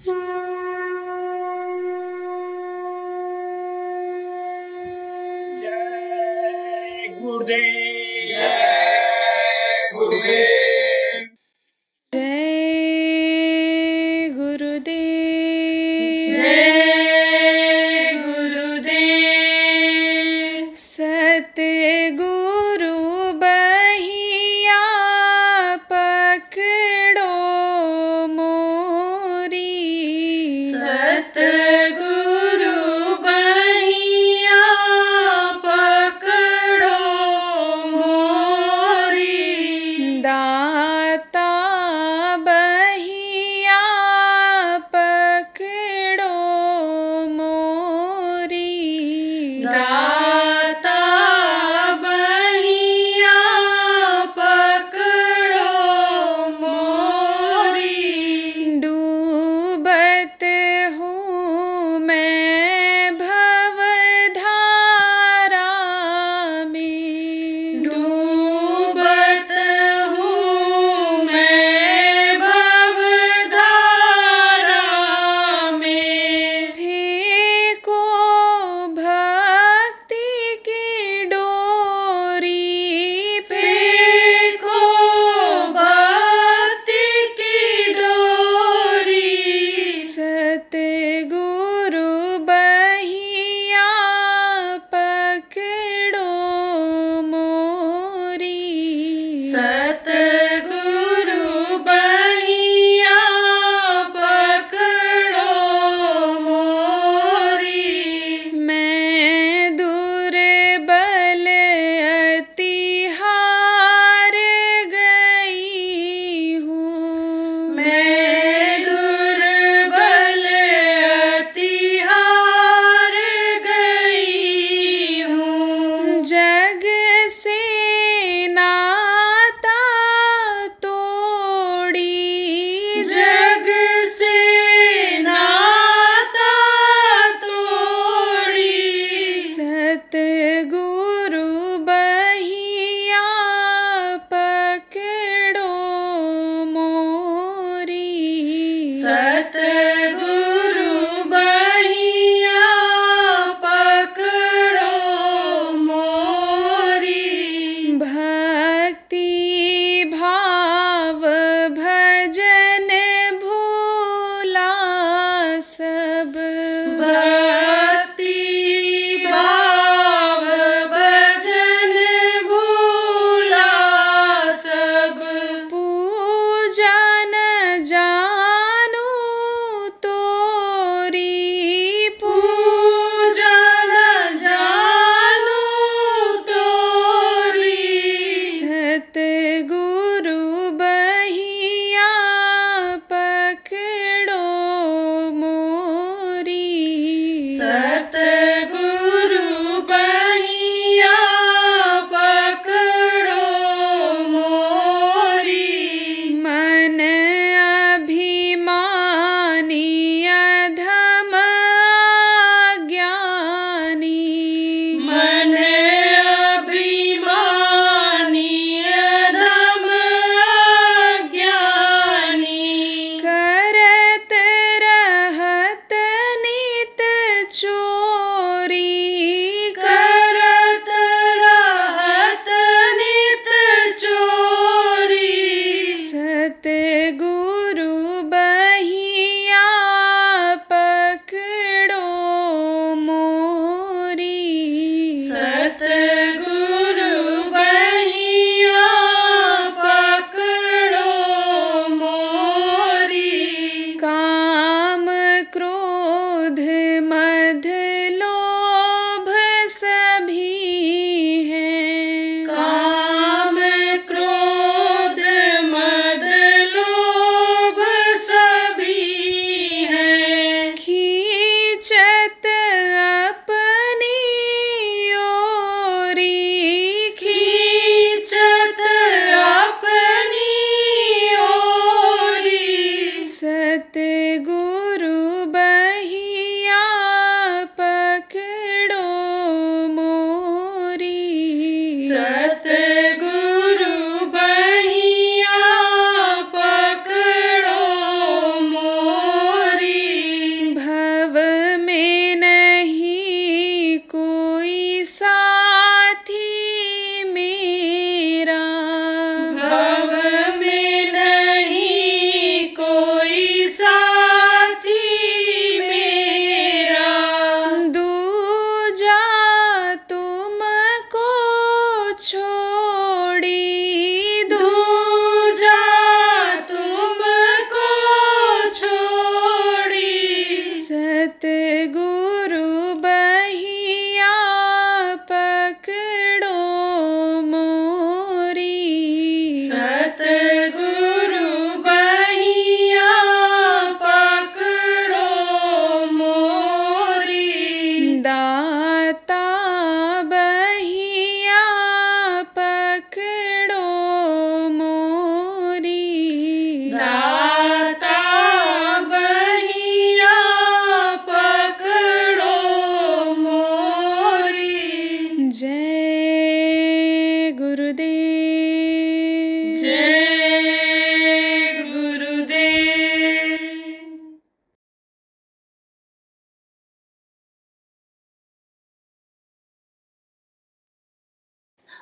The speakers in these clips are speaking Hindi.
जय गुरुदेव। जय गुरुदेव। जय गुरुदेव। जय गुरुदेव। सतगुरु बहिया पकड़ो मोरी। सतगुरु बहिया पकड़ो मोरी। दाता बहिया पकड़ो मोरी। दाता बहिया पकड़ो मोरी। डूबत हूँ मैं भवधारा में। डूबत हूँ मैं भवधारा में। फेंको भक्ति की डोरी। फेंको भक्ति की डोरी। सतगुरु बहिया पकड़ो मोरी। सतगुरु बहिया पकड़ो मोरी। मैं दुर्बल अति हार गई हूँ। मैं दुर्बल अति हार गई हूँ। जग से नाता तोड़ी। जग से नाता तोड़ी। सतगुरु बहिया पकड़ो मोरी। सतगुरु बहिया पकड़ो मोरी। भक्ति भाव भजन भूला सब। भक्ति भाव भजन भूला सब। पूजा न जानू तोरी। पूजा न जानू तोरी। सतगुरु बहिया पकड़ो मोरी। सतगुरु बहिया पकड़ो मोरी। मन अभिमानी अधम ज्ञानी। मन अभिमानी अधम ज्ञानी। करत रहत नित चोरी। करत रहत नित चोरी। सतगुरु बहिया पकड़ो मोरी। सतगुरु बहिया पकड़ो मोरी। काम क्रोध मद लोभ सभी हैं। काम क्रोध मद लोभ सभी हैं। खींचत अपनी ओरी। खींचत अपनी ओरी। सतगुरु बहिया पकड़ो मोरी। सतगुरु बहिया पकड़ो मोरी।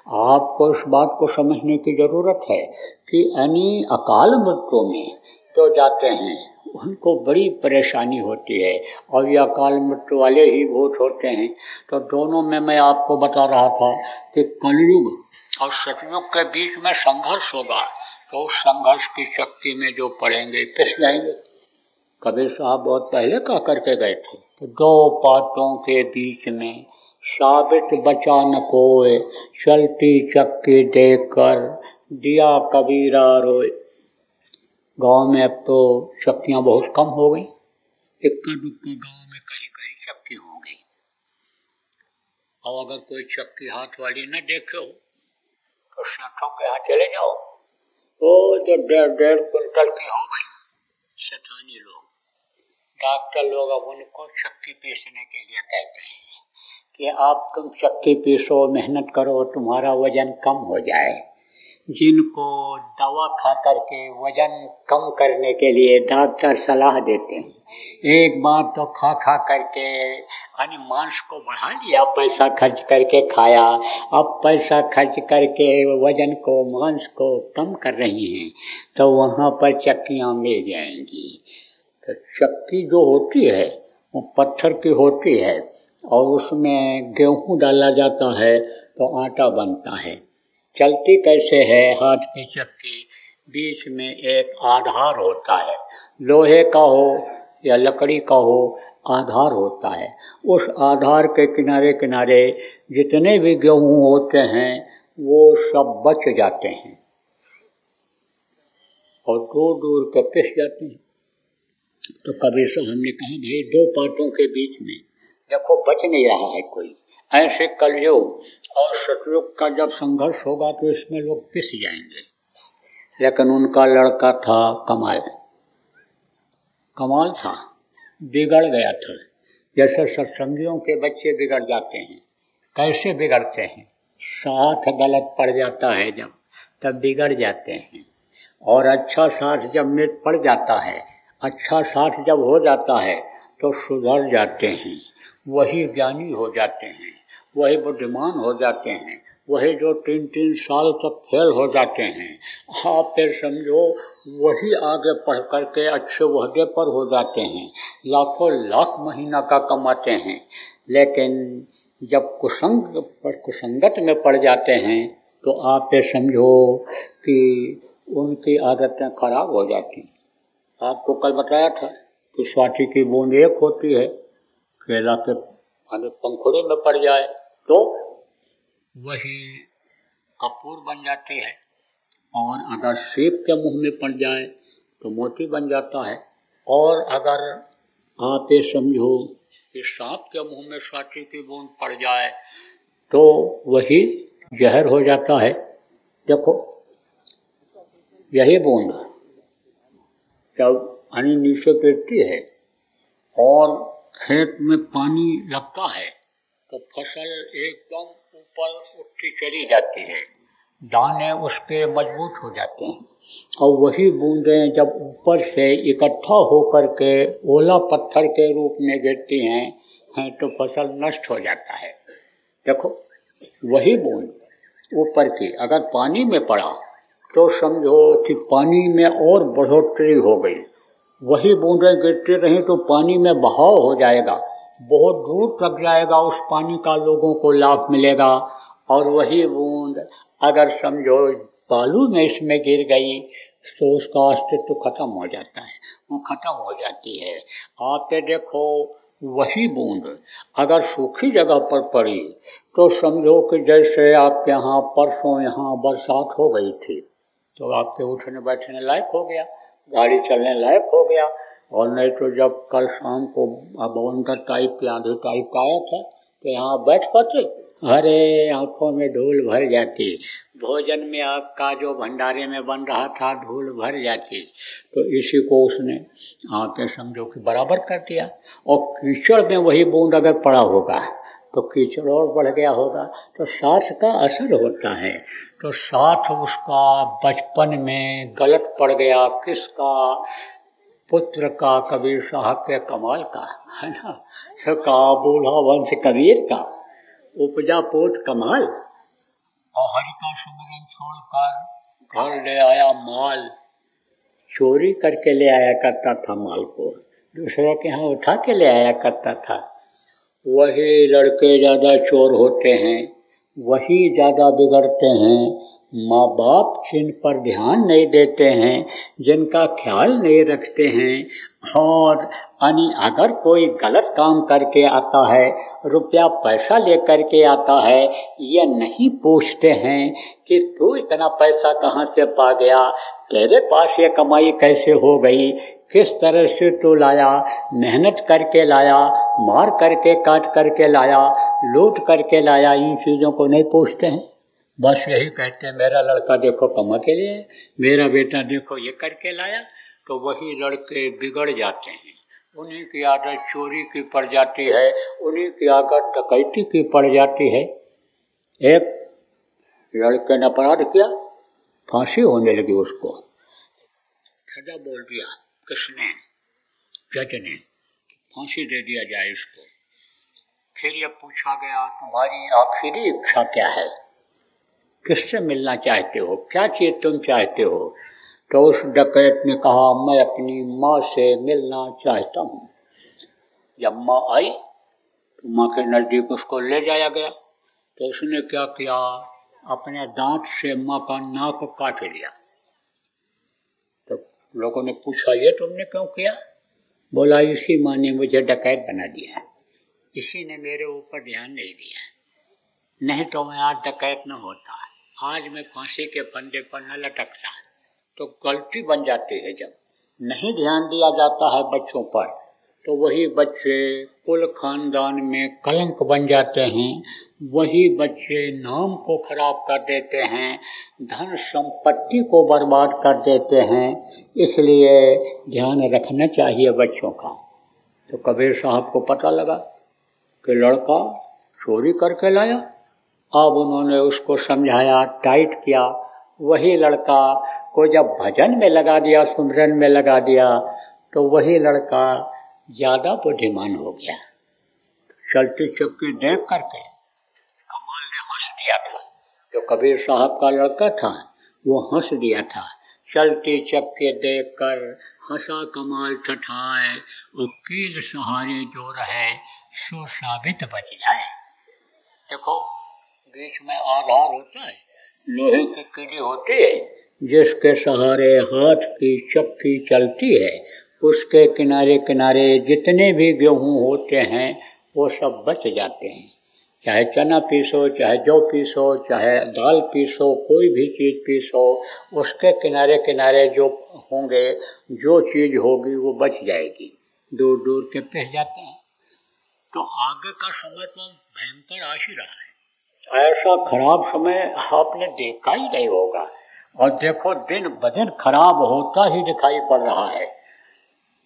आपको इस बात को समझने की ज़रूरत है कि यानी अकाल मृत्यु में जो जाते हैं उनको बड़ी परेशानी होती है, और ये अकाल मृत्यु वाले ही भूत होते हैं। तो दोनों में मैं आपको बता रहा था कि कलयुग और सतयुग के बीच में संघर्ष होगा, तो उस संघर्ष की शक्ति में जो पड़ेंगे पिस जाएंगे। कबीर साहब बहुत पहले कहा करके गए थे, तो दो पातों के बीच में साबित बचा न कोय, चलती चक्की देखकर दिया कबीरा रोए। गांव में अब तो चक्कियां बहुत कम हो गई, इक्का दुक्का गांव में कहीं कहीं चक्की हो गई। और अगर कोई चक्की हाथ वाली न देखे हो तो सेठों के यहाँ चले जाओ, वो जो 1.5 क्विंटल की हो गई, सेठानी लोग, डॉक्टर लोग अब उनको चक्की पीसने के लिए कहते हैं कि आप तुम चक्की पीसो, मेहनत करो, तुम्हारा वजन कम हो जाए। जिनको दवा खा करके वजन कम करने के लिए डॉक्टर सलाह देते हैं, एक बार तो खा खा करके यानी मांस को बढ़ा लिया, पैसा खर्च करके खाया, अब पैसा खर्च करके वजन को, मांस को कम कर रही हैं, तो वहाँ पर चक्कियाँ मिल जाएंगी। तो चक्की जो होती है वो पत्थर की होती है, और उसमें गेहूँ डाला जाता है तो आटा बनता है। चलती कैसे है हाथ की चक्की, बीच में एक आधार होता है, लोहे का हो या लकड़ी का हो, आधार होता है। उस आधार के किनारे किनारे जितने भी गेहूँ होते हैं वो सब बच जाते हैं और दूर दूर के पिस जाते हैं। तो कबीर साहब ने कहा, भाई दो पाटों के बीच में देखो बच नहीं रहा है कोई, ऐसे कलयुग और सतयुग का जब संघर्ष होगा तो इसमें लोग पिस जाएंगे। लेकिन उनका लड़का था कमाल, कमाल था, बिगड़ गया था। जैसे सत्संगियों के बच्चे बिगड़ जाते हैं, कैसे बिगड़ते हैं, साथ गलत पड़ जाता है जब, तब बिगड़ जाते हैं। और अच्छा साथ जब मिल पड़ जाता है, अच्छा साथ जब हो जाता है तो सुधर जाते हैं, वही ज्ञानी हो जाते हैं, वही बुद्धिमान हो जाते हैं, वही जो 3-3 साल तक फेल हो जाते हैं, आप फिर समझो वही आगे पढ़ करके अच्छे ओहदे पर हो जाते हैं, लाखों लाख महीना का कमाते हैं। लेकिन जब कुसंगत में पड़ जाते हैं तो आप फिर समझो कि उनकी आदतें खराब हो जाती। आपको कल बताया था कि स्वाति की बूंद एक होती है, केला के पंखुड़ी में पड़ जाए तो वही कपूर बन जाती है, और अगर सेब के मुंह में पड़ जाए तो मोती बन जाता है, और अगर आप ये समझो कि सांप के मुंह में स्वाति की बूंद पड़ जाए तो वही जहर हो जाता है। देखो यही बूंद जब पानी नीचे गिरती है और खेत में पानी लगता है तो फसल एकदम ऊपर उठती चली जाती है, दाने उसके मजबूत हो जाते हैं, और वही बूंदें जब ऊपर से इकट्ठा होकर के ओला पत्थर के रूप में गिरती हैं तो फसल नष्ट हो जाता है। देखो वही बूंद ऊपर की अगर पानी में पड़ा तो समझो कि पानी में और बढ़ोतरी हो गई, वही बूंदें गिरती रहीं तो पानी में बहाव हो जाएगा, बहुत दूर तक जाएगा, उस पानी का लोगों को लाभ मिलेगा। और वही बूंद अगर समझो बालू में इसमें गिर गई तो उसका अस्तित्व खत्म हो जाता है, वो खत्म हो जाती है। आप देखो वही बूंद अगर सूखी जगह पर पड़ी तो समझो कि जैसे आपके यहाँ परसों यहाँ बरसात हो गई थी तो आपके उठने बैठने लायक हो गया, गाड़ी चलने लायक हो गया। और नहीं तो जब कल शाम को बवंडर टाइप की आंधी टाइप का आया था तो यहाँ बैठ पाते, अरे आंखों में धूल भर जाती, भोजन में आपका जो भंडारे में बन रहा था धूल भर जाती। तो इसी को उसने आके समझो कि बराबर कर दिया। और कीचड़ में वही बूंद अगर पड़ा होगा तो कीचड़ और बढ़ गया होगा। तो साथ का असर होता है। तो साथ उसका बचपन में गलत पड़ गया, किसका, पुत्र का, कबीर साहब के कमाल का, है ना, सका बूढ़ा वंश कबीर का, उपजा पोत कमाल। और हरि का सुमिरन छोड़कर घर ले आया माल, चोरी करके ले आया करता था माल को, दूसरों के यहाँ उठा के ले आया करता था। वही लड़के ज़्यादा चोर होते हैं, वही ज़्यादा बिगड़ते हैं। माँ बाप जिन पर ध्यान नहीं देते हैं, जिनका ख्याल नहीं रखते हैं, और अगर कोई गलत काम करके आता है, रुपया पैसा लेकर के आता है, ये नहीं पूछते हैं कि तू इतना पैसा कहाँ से पा गया, तेरे पास ये कमाई कैसे हो गई, किस तरह से तू लाया, मेहनत करके लाया, मार करके काट करके लाया, लूट करके लाया, इन चीज़ों को नहीं पूछते हैं। बस यही कहते हैं मेरा लड़का देखो कमा के लिए, मेरा बेटा देखो ये करके लाया। तो वही लड़के बिगड़ जाते हैं, उन्हीं की आदत चोरी की पड़ जाती है, उन्हीं की आदत डकैती की पड़ जाती है। एक लड़के ने अपराध किया, फांसी होने लगी उसको, सजा बोल दिया किसने, जज ने, फांसी दे दिया जाए इसको। फिर ये पूछा गया तुम्हारी आखिरी इच्छा क्या है, किससे मिलना चाहते हो, क्या चीज़ तुम चाहते हो। तो उस डकैत ने कहा मैं अपनी माँ से मिलना चाहता हूँ। जब माँ आई तो माँ के नज़दीक उसको ले जाया गया। तो उसने क्या किया, अपने दांत से माँ का नाक काट लिया। तो लोगों ने पूछा ये तुमने क्यों किया। बोला इसी माँ ने मुझे डकैत बना दिया है, इसी ने मेरे ऊपर ध्यान नहीं दिया, नहीं तो मैं आज डकैत न होता, आज मैं फांसी के फंदे पर न लटकता। तो गलती बन जाती है, जब नहीं ध्यान दिया जाता है बच्चों पर, तो वही बच्चे कुल खानदान में कलंक बन जाते हैं, वही बच्चे नाम को खराब कर देते हैं, धन संपत्ति को बर्बाद कर देते हैं। इसलिए ध्यान रखना चाहिए बच्चों का। तो कबीर साहब को पता लगा कि लड़का चोरी करके लाया, अब उन्होंने उसको समझाया, टाइट किया। वही लड़का को जब भजन में लगा दिया, सुमिरन में लगा दिया, तो वही लड़का ज़्यादा बुद्धिमान हो गया। चलती चक्की देख करके कमाल ने हंस दिया था, जो कबीर साहब का लड़का था वो हंस दिया था। चलती चक्की देख कर हंसा कमाल ठठाए, वकील सहारे जो रहे सो साबित बच जाए। देखो बीच में आधार होता है, लोहे की कीली होती है, जिसके सहारे हाथ की चक्की चलती है, उसके किनारे किनारे जितने भी गेहूं होते हैं वो सब बच जाते हैं। चाहे चना पीसो, चाहे जौ पीसो, चाहे दाल पीसो, कोई भी चीज़ पीसो, उसके किनारे किनारे जो होंगे, जो चीज़ होगी वो बच जाएगी, दूर दूर के पिस जाते हैं। तो आगे का समय तो भयंकर आ ही रहा है, ऐसा खराब समय आपने देखा ही नहीं होगा। और देखो दिन ब दिन खराब होता ही दिखाई पड़ रहा है।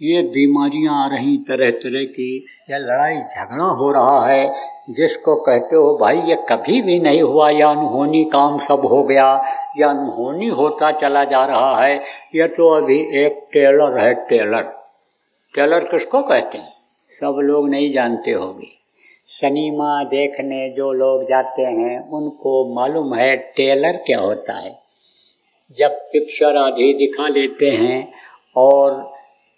ये बीमारियां आ रही तरह तरह की, या लड़ाई झगड़ा हो रहा है, जिसको कहते हो भाई ये कभी भी नहीं हुआ, या अनहोनी काम सब हो गया, या अनहोनी होता चला जा रहा है। ये तो अभी एक टेलर है, टेलर किसको कहते हैं सब लोग नहीं जानते होंगे। सिनेमा देखने जो लोग जाते हैं उनको मालूम है टेलर क्या होता है। जब पिक्चर आधी दिखा लेते हैं और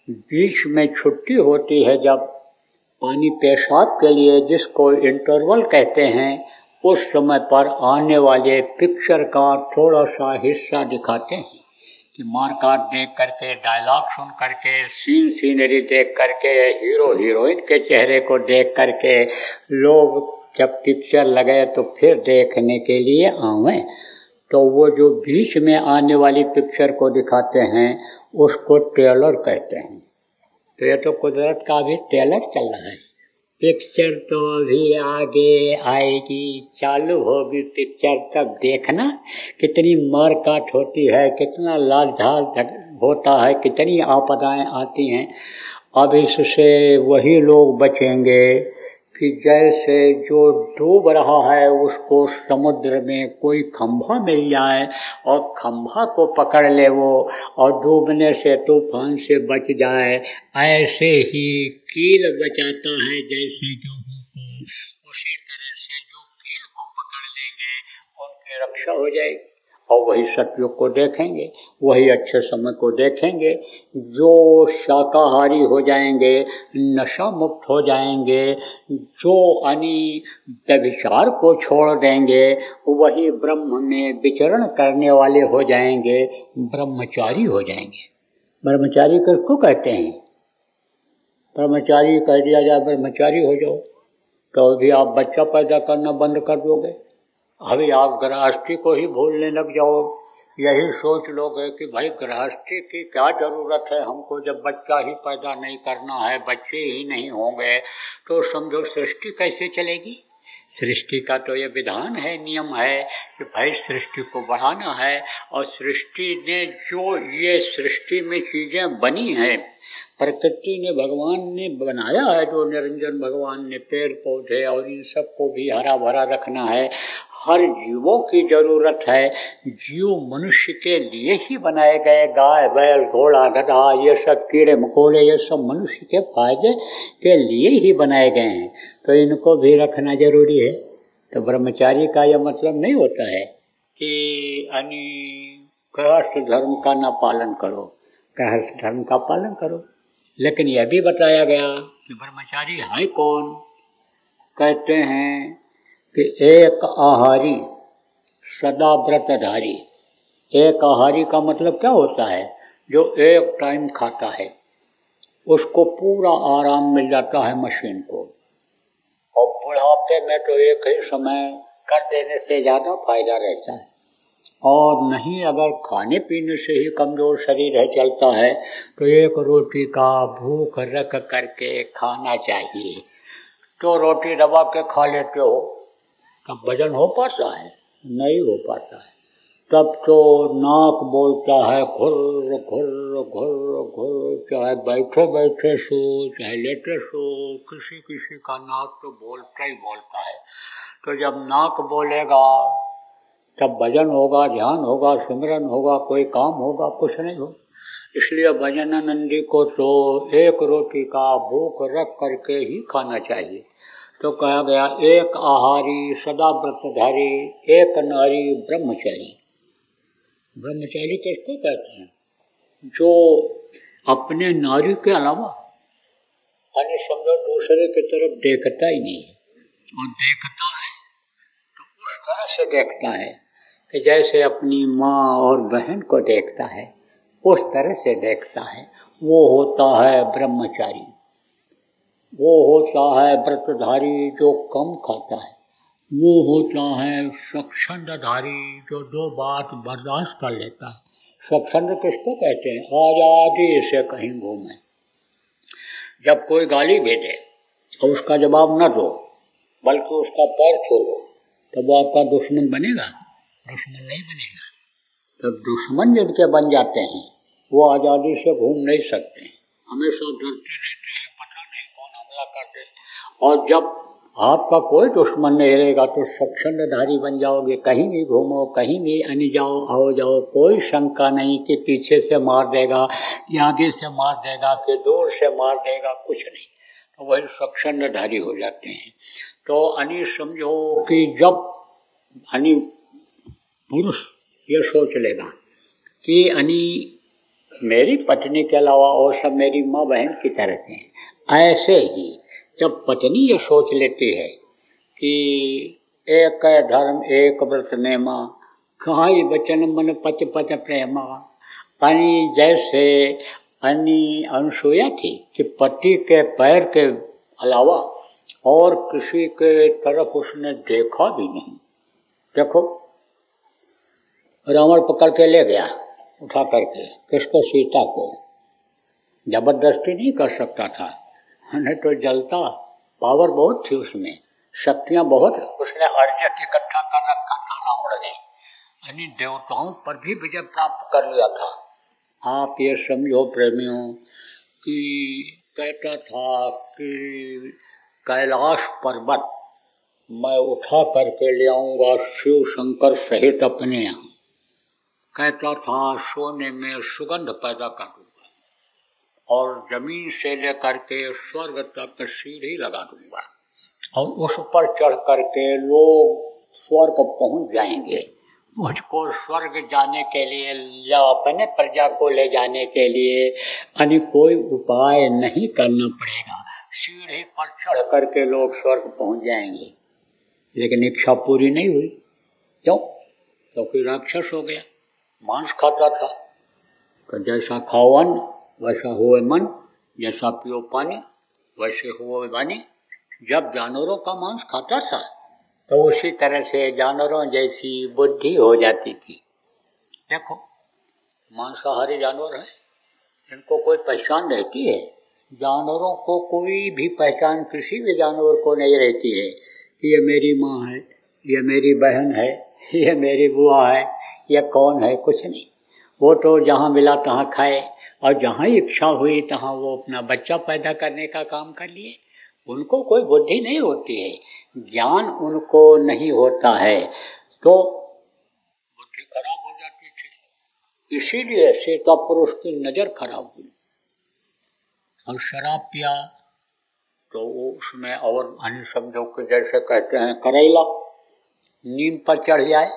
बीच में छुट्टी होती है, जब पानी पेशाब के लिए, जिसको इंटरवल कहते हैं, उस समय पर आने वाले पिक्चर का थोड़ा सा हिस्सा दिखाते हैं कि मारकाट देख करके, डायलॉग सुन करके, सीनरी देख करके, हीरो हीरोइन के चेहरे को देख करके लोग जब पिक्चर लगे तो फिर देखने के लिए आवें। तो वो जो बीच में आने वाली पिक्चर को दिखाते हैं उसको ट्रेलर कहते हैं। तो ये तो कुदरत का भी ट्रेलर चल रहा है। पिक्चर तो अभी आगे आएगी, चालू होगी पिक्चर, तब देखना कितनी मार काट होती है, कितना लाल झाल होता है, कितनी आपदाएं आती हैं। अब इससे वही लोग बचेंगे कि जैसे जो डूब रहा है उसको समुद्र में कोई खंभा मिल जाए और खंभा को पकड़ ले वो, और डूबने से तूफान से बच जाए, ऐसे ही कील बचाता है जैसे गेहूं को, उसी तरह से जो कील को पकड़ लेंगे उनके रक्षा हो जाएगी। और वही सतयुग को देखेंगे, वही अच्छे समय को देखेंगे। जो शाकाहारी हो जाएंगे, नशा मुक्त हो जाएंगे, जो व्यभिचार को छोड़ देंगे, वही ब्रह्म में विचरण करने वाले हो जाएंगे, ब्रह्मचारी हो जाएंगे। ब्रह्मचारी किसको कहते हैं? ब्रह्मचारी कह दिया जाए ब्रह्मचारी हो जाओ तो भी आप बच्चा पैदा करना बंद कर दोगे। अभी आप गृहस्थी को ही भूलने लग जाओ, यही सोच लोगे कि भाई गृहस्थी की क्या ज़रूरत है, हमको जब बच्चा ही पैदा नहीं करना है, बच्चे ही नहीं होंगे तो समझो सृष्टि कैसे चलेगी। सृष्टि का तो ये विधान है, नियम है कि भाई सृष्टि को बढ़ाना है। और सृष्टि ने जो ये सृष्टि में चीज़ें बनी हैं, प्रकृति ने भगवान ने बनाया है, जो निरंजन भगवान ने पेड़ पौधे और इन सब को भी हरा भरा रखना है। हर जीवों की ज़रूरत है। जीव मनुष्य के लिए ही बनाए गए, गाय बैल घोड़ा गधा ये सब कीड़े मकोड़े ये सब मनुष्य के फायदे के लिए ही बनाए गए हैं, तो इनको भी रखना जरूरी है। तो ब्रह्मचारी का यह मतलब नहीं होता है कि गृहस्थ धर्म का ना पालन करो, गृहस्थ धर्म का पालन करो। लेकिन यह भी बताया गया कि ब्रह्मचारी है कौन। कहते हैं कि एक आहारी सदा व्रतधारी। एक आहारी का मतलब क्या होता है? जो एक टाइम खाता है उसको पूरा आराम मिल जाता है मशीन को, और बुढ़ापे में तो एक ही समय कर देने से ज़्यादा फायदा रहता है। और नहीं अगर खाने पीने से ही कमज़ोर शरीर है चलता है तो एक रोटी का भूख रख करके खाना चाहिए। तो रोटी दबा के खा लेते हो तब वजन हो पाता है? नहीं हो पाता है। तब तो नाक बोलता है घुर्र घुर्र घुर्र घुर्र, चाहे बैठे बैठे सो चाहे लेटे सो, किसी किसी का नाक तो बोलता ही बोलता है। तो जब नाक बोलेगा तब भजन होगा, ध्यान होगा, सिमरन होगा, कोई काम होगा, कुछ नहीं हो। इसलिए भजनानंदी को तो एक रोटी का भूख रख करके ही खाना चाहिए। तो कहा गया एक आहारी सदा व्रतधारी, एक नारी ब्रह्मचारी। ब्रह्मचारी किसको कहते हैं? जो अपने नारी के अलावा अन्य समझो दूसरे की तरफ देखता ही नहीं है, और देखता है तो उस तरह से देखता है कि जैसे अपनी माँ और बहन को देखता है उस तरह से देखता है। वो होता है ब्रह्मचारी। वो होता है व्रतधारी जो कम खाता है। वो होता है स्वच्छंदधारी जो दो बात बर्दाश्त कर लेता है। स्वच्छंद किसको कहते हैं? आज़ादी से कहीं घूमे। जब कोई गाली भेजे और उसका जवाब न दो बल्कि उसका पैर छोड़ो, तब वो आपका दुश्मन बनेगा? दुश्मन नहीं बनेगा। तब दुश्मन जिनके बन जाते हैं वो आज़ादी से घूम नहीं सकते, हमेशा डरते रहते हैं, पता नहीं कौन हमला कर दे। और जब आपका कोई दुश्मन नहीं रहेगा तो स्वच्छंदधारी बन जाओगे। कहीं भी घूमो, कहीं भी आने जाओ आओ जाओ, कोई शंका नहीं कि पीछे से मार देगा कि आगे से मार देगा कि दूर से मार देगा, कुछ नहीं। तो वही स्वच्छंदधारी हो जाते हैं। तो अनी समझो कि जब अनी पुरुष ये सोच लेगा कि अनी मेरी पत्नी के अलावा और सब मेरी माँ बहन की तरह से हैं, ऐसे ही जब पत्नी ये सोच लेती है कि एक धर्म एक व्रत नेमा, खाई वचन मन पच पच प्रेमा। अनी जैसे अनी अनुसूया थी कि पति के पैर के अलावा और किसी के तरफ उसने देखा भी नहीं। देखो रावण पकड़ के ले गया उठा करके, किसको? सीता को। जबरदस्ती नहीं कर सकता था, नहीं तो जलता। पावर बहुत थी उसमें, शक्तियाँ बहुत, उसने अर्जित इकट्ठा कर रखा था रावण ने, यानी देवताओं पर भी विजय प्राप्त कर लिया था। आप ये समझो प्रेमियों कि कहता था कि कैलाश पर्वत मैं उठा करके ले आऊँगा शिव शंकर सहित अपने यहाँ। कहता था सोने में सुगंध पैदा कर दूंगा और जमीन से लेकर के स्वर्ग तक सीढ़ी लगा दूंगा और उस पर चढ़ करके लोग स्वर्ग पहुंच जाएंगे मुझको स्वर्ग जाने के लिए या अपने प्रजा को ले जाने के लिए अन्य कोई उपाय नहीं करना पड़ेगा, सीढ़ी पर चढ़ करके लोग स्वर्ग पहुंच जाएंगे। लेकिन इच्छा पूरी नहीं हुई। क्यों? क्योंकि राक्षस हो गया, मांस खाता था। तो जैसा खाओ अन्न वैसा हुए मन, जैसा पियो पानी वैसे हुए वाणी। जब जानवरों का मांस खाता था तो उसी तरह से जानवरों जैसी बुद्धि हो जाती थी। देखो, मांसाहारी जानवर हैं, इनको कोई पहचान रहती है? जानवरों को कोई भी पहचान किसी भी जानवर को नहीं रहती है कि ये मेरी माँ है, ये मेरी बहन है, ये मेरी बुआ है, ये कौन है, कुछ नहीं। वो तो जहाँ मिला तहाँ खाए और जहाँ इच्छा हुई तहाँ वो अपना बच्चा पैदा करने का काम कर लिए। उनको कोई बुद्धि नहीं होती है, ज्ञान उनको नहीं होता है, तो बुद्धि खराब हो जाती थी। इसीलिए सीता पुरुष की नजर खराब हुई और शराब पिया तो वो उसमें और अन्य शब्दों के जैसे कहते हैं करेला नीम पर चढ़ जाए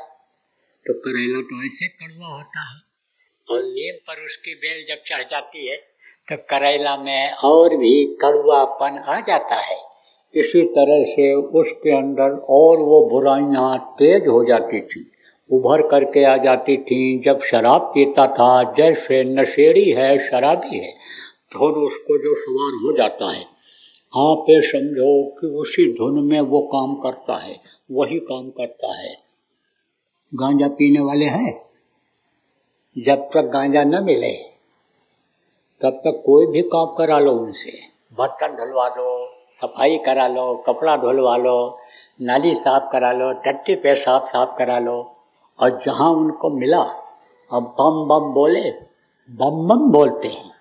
तो करेला तो ऐसे कड़वा होता है, और नीम पर उसकी बेल जब चढ़ जाती है तो करेला में और भी कड़वापन आ जाता है। इसी तरह से उसके अंदर और वो बुराइयां तेज हो जाती थी, उभर करके आ जाती थी। जब शराब पीता था, जैसे नशेड़ी है, शराबी है, तो उसको जो सवार हो जाता है, आप ये समझो कि उसी धुन में वो काम करता है, वही काम करता है। गांजा पीने वाले हैं, जब तक गांजा न मिले तब तक कोई भी काम करा लो उनसे, बर्तन धुलवा लो, सफाई करा लो, कपड़ा धुलवा लो, नाली साफ करा लो, टट्टी पेशाब साफ करा लो, और जहाँ उनको मिला अब बम बम बोले, बम बम बोलते हैं।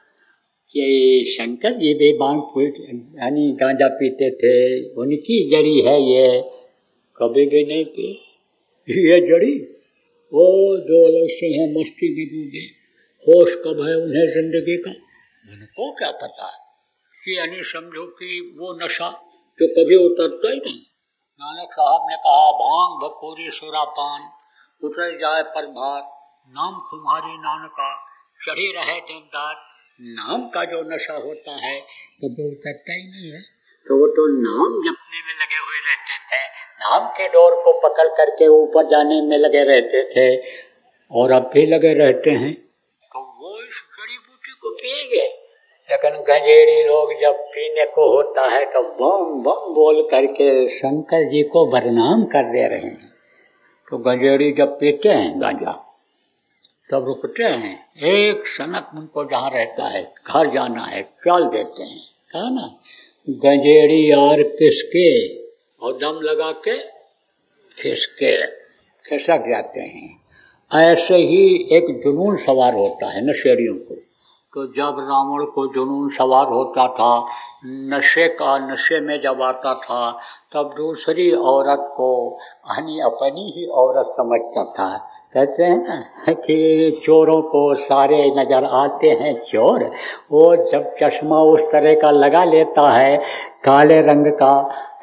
ये शंकर जी भी यानी गांजा पीते थे, उनकी जड़ी है ये, कभी भी नहीं पिए ये जड़ी। वो जो अलग से हैं मस्ती में डूबे, होश कब है उन्हें जिंदगी का, उनको क्या पता कि यानी समझो कि वो नशा जो कभी उतरता ही नहीं। नानक साहब ने कहा भांग भखोरी सुरापान उतर जाए पर भार, नाम खुमारी नानका चढ़ी रहे देवदार। नाम का जो नशा होता है कभी उतरता ही नहीं है। तो वो तो नाम जपने में लगे हुए रहते थे, नाम के डोर को पकड़ करके ऊपर जाने में लगे रहते थे, और अब भी लगे रहते हैं। तो वो इस जड़ी बूटी को पिएंगे, लेकिन गंजेड़ी लोग जब पीने को होता है तो बम बम बोल करके शंकर जी को बदनाम कर दे रहे हैं। तो गंजेड़ी जब पीते हैं गांजा तब रुकते हैं, एक सनक उनको जहाँ रहता है घर जाना है चल देते हैं, कहा ना गंजेड़ी यार किसके, और दम लगा के खिसके खिसक जाते हैं। ऐसे ही एक जुनून सवार होता है नशेड़ियों को। तो जब रावण को जुनून सवार होता था, नशे में जब आता था, तब दूसरी औरत को अपनी ही औरत समझता था। कहते हैं ना कि चोरों को सारे नजर आते हैं चोर। वो जब चश्मा उस तरह का लगा लेता है काले रंग का,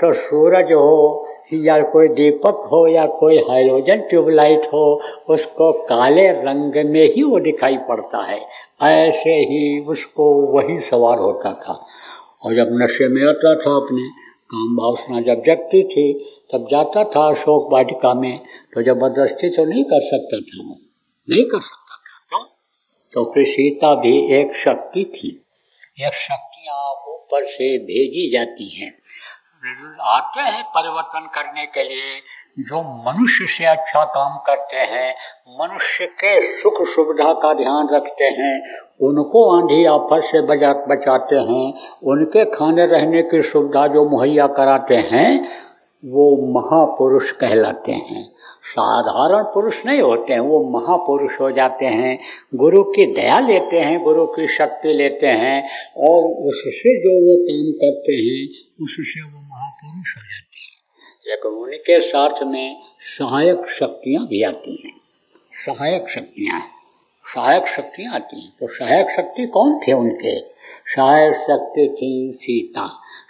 तो सूरज हो या कोई दीपक हो या कोई हाइड्रोजन ट्यूबलाइट हो, उसको काले रंग में ही वो दिखाई पड़ता है। ऐसे ही उसको वही सवार होता था। और जब नशे में आता था, अपने काम वासना जब जगती थी, तब जाता था अशोक वाटिका में, तो जबरदस्ती तो नहीं कर सकता था, नहीं कर सकता था। क्यों? क्योंकि सीता भी एक शक्ति थी। एक शक्तियाँ ऊपर से भेजी जाती हैं, आते हैं परिवर्तन करने के लिए। जो मनुष्य से अच्छा काम करते हैं, मनुष्य के सुख सुविधा का ध्यान रखते हैं, उनको आंधी आफत से बचाते हैं, उनके खाने रहने की सुविधा जो मुहैया कराते हैं, वो महापुरुष कहलाते हैं। साधारण पुरुष नहीं होते हैं, वो महापुरुष हो जाते हैं। गुरु की दया लेते हैं, गुरु की शक्ति लेते हैं, और उससे जो वो काम करते हैं उससे वो महापुरुष हो जाते हैं। लेकिन उनके साथ में सहायक शक्तियाँ भी आती हैं। सहायक शक्तियाँ सहायक शक्तियाँ आती हैं। तो सहायक शक्ति कौन थे उनके? सहायक शक्ति थी सीता,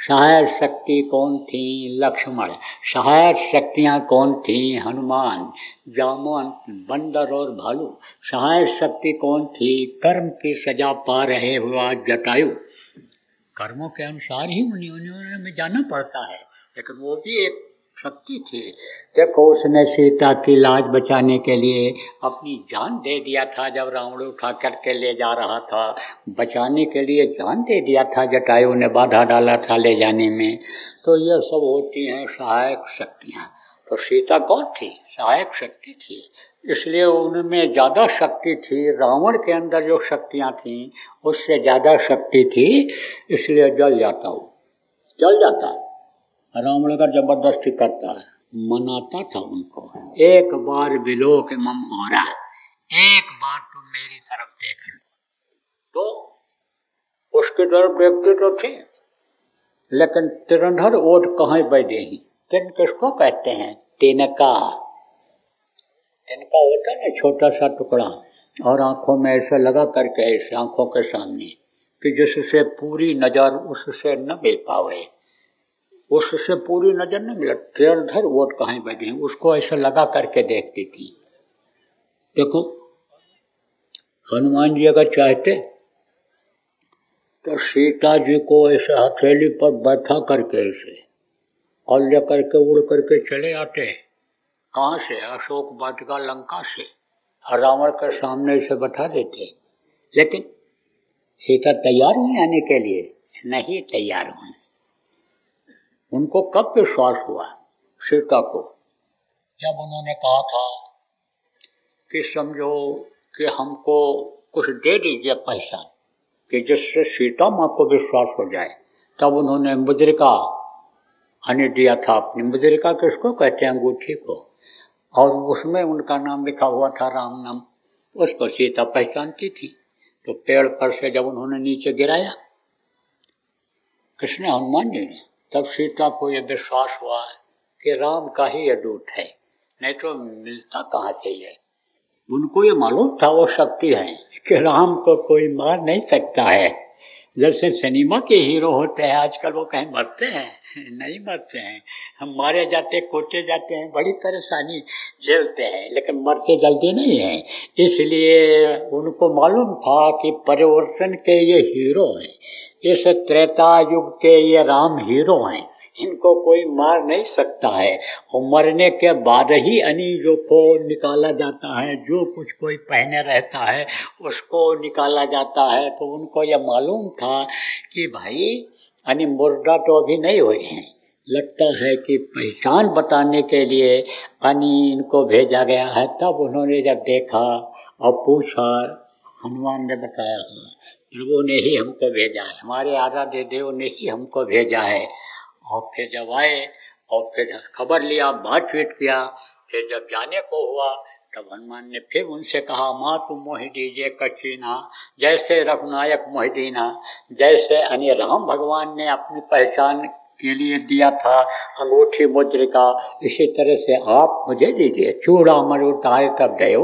सहायक शक्ति कौन थी? लक्ष्मण। सहायक शक्तियाँ कौन थी? हनुमान, जामुन, बंदर और भालू। सहायक शक्ति कौन थी? कर्म की सजा पा रहे हुआ जटायु। कर्मों के अनुसार ही उन्हें में जाना पड़ता है, लेकिन वो भी एक शक्ति थी। देखो उसने सीता की लाज बचाने के लिए अपनी जान दे दिया था। जब रावण उठा करके ले जा रहा था, बचाने के लिए जान दे दिया था, जटायु ने बाधा डाला था ले जाने में। तो ये सब होती हैं सहायक शक्तियाँ। तो सीता कौन थी? सहायक शक्ति थी, इसलिए उनमें ज़्यादा शक्ति थी। रावण के अंदर जो शक्तियाँ थीं उससे ज़्यादा शक्ति थी, इसलिए जल जाता हो, जल जाता है। रावण अगर जबरदस्ती करता है, मनाता था उनको, एक बार बिलो के मम हो रहा, एक बार तुम मेरी तरफ देख लो। तो उसकी तरफ देखते तो थे, लेकिन तिरंधर ओट कहाँ बैठे ही। तिन किसको कहते हैं? तिनका। तिनका होता है ना छोटा सा टुकड़ा, और आंखों में ऐसे लगा करके, ऐसे आंखों के सामने, कि जिससे पूरी नजर उससे न मिल पावे, उससे पूरी नजर न मिला। तिरंधर वोट कहाँ बैठे, उसको ऐसे लगा करके देखती थी। देखो हनुमान जी अगर चाहते तो सीता जी को ऐसे हथेली पर बैठा करके ऐसे और लेकर के उड़ करके चले आते। कहाँ से? अशोक वाटिका लंका से, और रावण के सामने से बैठा देते। लेकिन सीता तैयार हुई आने के लिए? नहीं तैयार हुई। उनको कब विश्वास हुआ सीता को? जब उन्होंने कहा था कि समझो कि हमको कुछ दे दीजिए पहचान, कि जिससे सीता माँ को विश्वास हो जाए। तब उन्होंने मुद्रिका हनी दिया था। अपनी मुद्रिका किसको कहते हैं? अंगूठी को। और उसमें उनका नाम लिखा हुआ था, राम नाम। उसको सीता पहचानती थी। तो पेड़ पर से जब उन्होंने नीचे गिराया, किसने? हनुमान जी ने। तब सीता को यह विश्वास हुआ कि राम का ही यह दूत है, नहीं तो मिलता कहाँ से ये। उनको ये मालूम था वो शक्ति है कि राम को कोई मार नहीं सकता है। जैसे सिनेमा के हीरो होते हैं आजकल, वो कहीं मरते हैं? नहीं मरते हैं। हम मारे जाते, कोटे जाते हैं, बड़ी परेशानी झेलते हैं, लेकिन मरते जल्दी नहीं हैं। इसलिए उनको मालूम था कि परिवर्तन के ये हीरो हैं, इस त्रेता युग के ये राम हीरो हैं, इनको कोई मार नहीं सकता है। और मरने के बाद ही अनीजों को निकाला जाता है, जो कुछ कोई पहने रहता है उसको निकाला जाता है। तो उनको यह मालूम था कि भाई यानी मुर्दा तो अभी नहीं हुए हैं, लगता है कि पहचान बताने के लिए यानी इनको भेजा गया है। तब उन्होंने जब देखा और पूछा, हनुमान ने बताया, प्रभु ने ही हमको भेजा है, हमारे आराध्य देव ने ही हमको भेजा है। और फिर जब आए और फिर खबर लिया, बातचीत किया, फिर जब जाने को हुआ तब हनुमान ने फिर उनसे कहा, माँ तुम मोहि दीजिए कचीना, जैसे रघुनायक मोहि दीना। जैसे अन्य राम भगवान ने अपनी पहचान के लिए दिया था अंगूठी मुद्रिका, इसी तरह से आप मुझे दीजिए। चूड़ामणि उतारे तब दयो।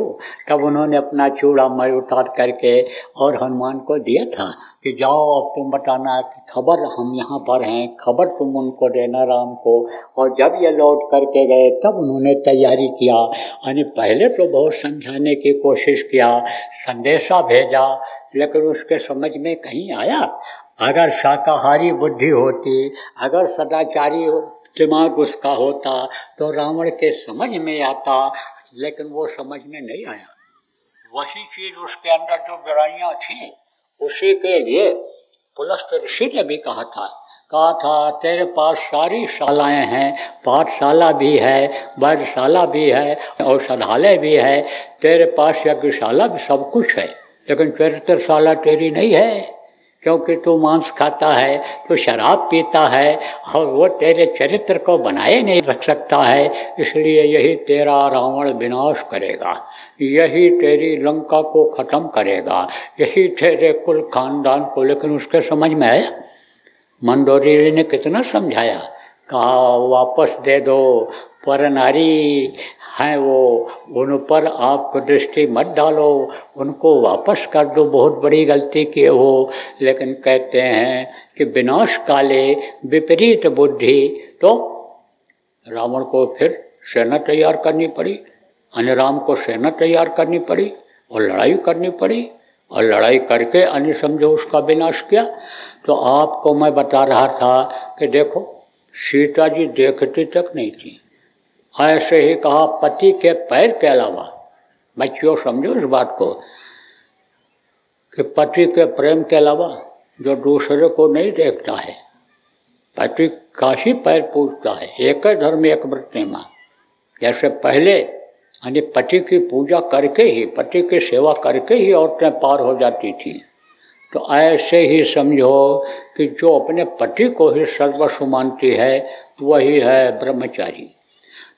तब उन्होंने अपना चूड़ामणि उतार करके और हनुमान को दिया था कि जाओ अब तुम बताना खबर, हम यहाँ पर हैं, खबर तुम उनको देना राम को। और जब ये लौट करके गए तब उन्होंने तैयारी किया, यानी पहले तो बहुत समझाने की कोशिश किया, संदेशा भेजा, लेकिन उसके समझ में कहीं आया। अगर शाकाहारी बुद्धि होती, अगर सदाचारी दिमाग उसका होता तो रावण के समझ में आता, लेकिन वो समझ में नहीं आया। वही चीज उसके अंदर जो बुराइयां थी उसी के लिए पुलस्त ऋषि ने भी कहा था तेरे पास सारी शालाएं हैं, पाठशाला भी है, वैधशाला भी है, औषधालय भी है, तेरे पास यज्ञशाला भी, सब कुछ है, लेकिन चरित्रशाला तेरी नहीं है, क्योंकि तू मांस खाता है, तू शराब पीता है, और वो तेरे चरित्र को बनाए नहीं रख सकता है। इसलिए यही तेरा रावण विनाश करेगा, यही तेरी लंका को खत्म करेगा, यही तेरे कुल खानदान को। लेकिन उसके समझ में आया? मंदोदरी ने कितना समझाया, कहा वापस दे दो, पर नारी हैं वो, उन पर आपको दृष्टि मत डालो, उनको वापस कर दो, बहुत बड़ी गलती किए हो। लेकिन कहते हैं कि विनाश काले विपरीत बुद्धि, तो रावण को फिर सेना तैयार करनी पड़ी, अन्य राम को सेना तैयार करनी पड़ी और लड़ाई करनी पड़ी, और लड़ाई करके अन्य समझो उसका विनाश किया। तो आपको मैं बता रहा था कि देखो सीता जी देखती तक नहीं थी, ऐसे ही कहा पति के पैर के अलावा, बच्चियों समझो इस बात को, कि पति के प्रेम के अलावा जो दूसरे को नहीं देखता है, पति का ही पैर पूजता है। एक धर्म एक व्रतनिमा, जैसे पहले यानी पति की पूजा करके ही, पति की सेवा करके ही औरतें पार हो जाती थी, तो ऐसे ही समझो कि जो अपने पति को ही सर्वस्व मानती है वही है ब्रह्मचारी।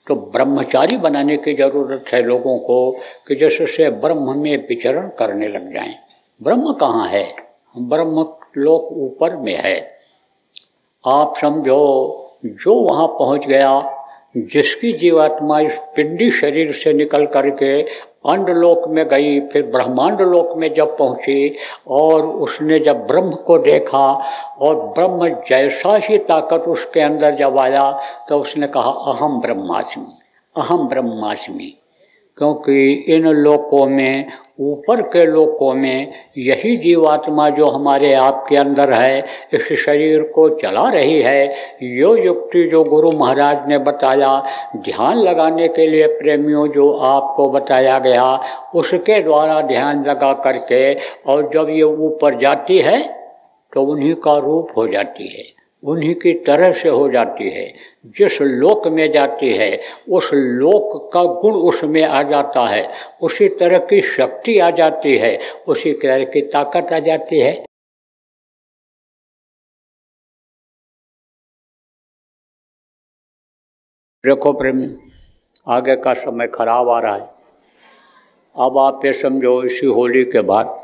तो ब्रह्मचारी बनाने की जरूरत है लोगों को कि जैसे ब्रह्म में विचरण करने लग जाएं। ब्रह्म कहाँ है? ब्रह्म लोक ऊपर में है। आप समझो जो वहाँ पहुँच गया, जिसकी जीवात्मा इस पिंडी शरीर से निकल करके अंडलोक में गई, फिर ब्रह्मांड लोक में जब पहुंची और उसने जब ब्रह्म को देखा और ब्रह्म जैसा ही ताकत उसके अंदर जब आया तो उसने कहा अहम ब्रह्मास्मि, अहम ब्रह्मास्मि। क्योंकि इन लोकों में, ऊपर के लोकों में यही जीवात्मा जो हमारे आपके अंदर है, इस शरीर को चला रही है। यो युक्ति जो गुरु महाराज ने बताया, ध्यान लगाने के लिए प्रेमियों जो आपको बताया गया, उसके द्वारा ध्यान लगा करके और जब ये ऊपर जाती है तो उन्हीं का रूप हो जाती है, उन्हीं की तरह से हो जाती है। जिस लोक में जाती है उस लोक का गुण उसमें आ जाता है, उसी तरह की शक्ति आ जाती है, उसी तरह की ताकत आ जाती है। देखो प्रेमी, आगे का समय खराब आ रहा है। अब आप ये समझो इसी होली के बाद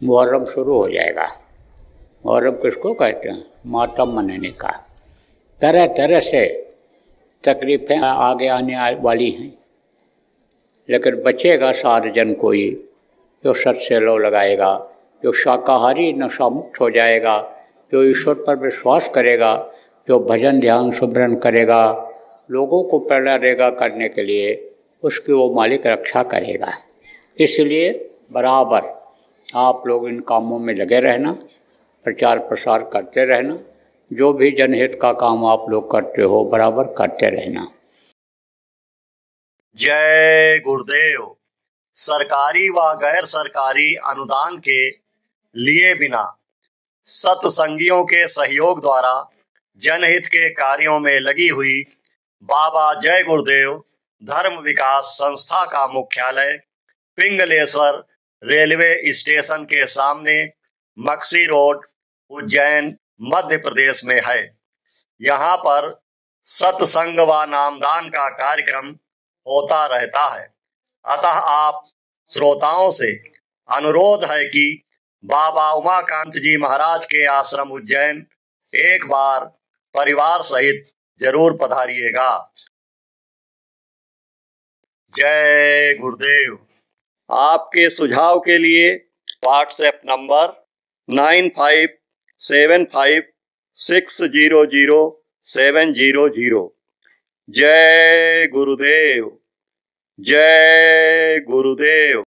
मुहर्रम शुरू हो जाएगा। मुहर्रम किसको कहते हैं? मातम मनाने का। तरह तरह से तकलीफें आगे आने वाली हैं, लेकिन बचेगा सारे जन कोई जो सत से लो लगाएगा, जो शाकाहारी नशा मुक्त हो जाएगा, जो ईश्वर पर विश्वास करेगा, जो भजन ध्यान सुमरन करेगा, लोगों को प्रेरणा देगा करने के लिए, उसकी वो मालिक रक्षा करेगा। इसलिए बराबर आप लोग इन कामों में लगे रहना, प्रचार प्रसार करते रहना, जो भी जनहित का काम आप लोग करते हो बराबर करते रहना। जय गुरुदेव। सरकारी व गैर सरकारी अनुदान के लिए बिना सत्संगियों के सहयोग द्वारा जनहित के कार्यों में लगी हुई बाबा जय गुरुदेव धर्म विकास संस्था का मुख्यालय पिंगलेश्वर रेलवे स्टेशन के सामने मक्सी रोड, उज्जैन, मध्य प्रदेश में है। यहाँ पर सत्संग व नामदान का कार्यक्रम होता रहता है। अतः आप श्रोताओं से अनुरोध है कि बाबा उमाकांत जी महाराज के आश्रम उज्जैन एक बार परिवार सहित जरूर पधारिएगा। जय गुरुदेव। आपके सुझाव के लिए व्हाट्सएप नंबर 9575600700। जय गुरुदेव। जय गुरुदेव।